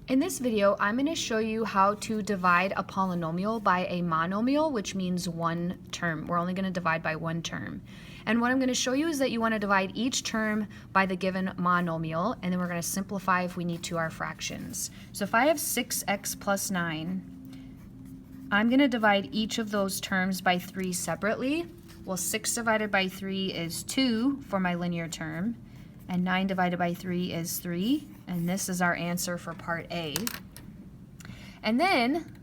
In this video, I'm going to show you how to divide a polynomial by a monomial, which means one term. We're only going to divide by one term. And what I'm going to show you is that you want to divide each term by the given monomial, and then we're going to simplify if we need to our fractions. So if I have 6x plus 9, I'm going to divide each of those terms by 3 separately. Well, 6 divided by 3 is 2 for my linear term, and 9 divided by 3 is 3, and this is our answer for part A. And then,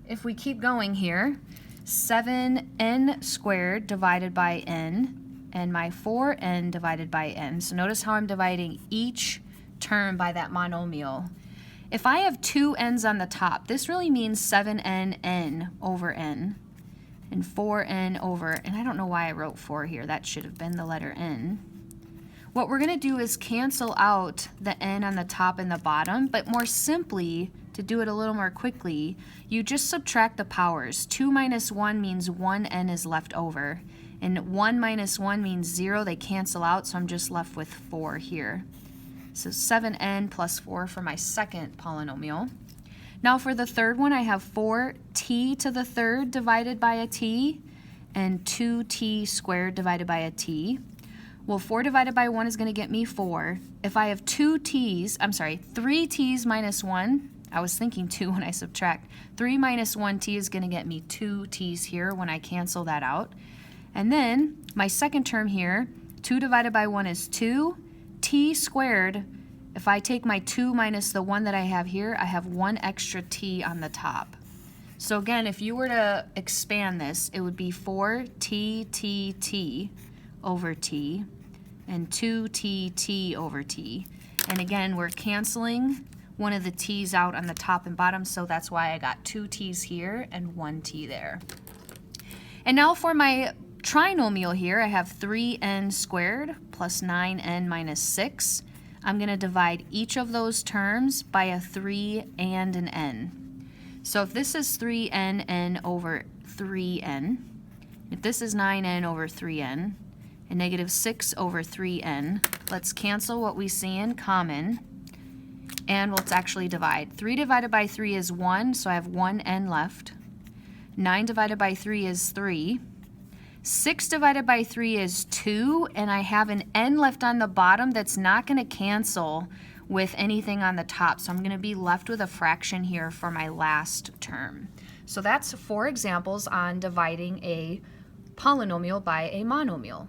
if we keep going here, 7n squared divided by n, and my 4n divided by n. So notice how I'm dividing each term by that monomial. If I have two n's on the top, this really means 7n n over n, and 4n over, and I don't know why I wrote 4 here, that should have been the letter n. What we're going to do is cancel out the n on the top and the bottom, but more simply, to do it a little more quickly, you just subtract the powers. 2 minus 1 means 1 n is left over, and 1 minus 1 means 0. They cancel out, so I'm just left with 4 here. So 7n plus 4 for my second polynomial. Now for the third one, I have 4t to the third divided by a t, and 2t squared divided by a t. Well, 4 divided by 1 is going to get me 4. If I have 3 t's minus 1, I was thinking 2 when I subtract. 3 minus 1t is going to get me 2 t's here when I cancel that out. And then my second term here, 2 divided by 1 is 2. T squared, if I take my 2 minus the 1 that I have here, I have 1 extra t on the top. So again, if you were to expand this, it would be 4t over t, and 2t over t. And again, we're canceling one of the t's out on the top and bottom, so that's why I got 2 t's here and 1 t there. And now for my trinomial here, I have 3n squared plus 9n minus 6. I'm going to divide each of those terms by a 3 and an n. So if this is 3n n over 3n, if this is 9n over 3n, and negative 6 over 3n, let's cancel what we see in common, and let's actually divide. 3 divided by 3 is 1, so I have 1 n left. 9 divided by 3 is 3. 6 divided by 3 is 2, and I have an n left on the bottom that's not going to cancel with anything on the top, so I'm going to be left with a fraction here for my last term. So that's 4 examples on dividing a polynomial by a monomial.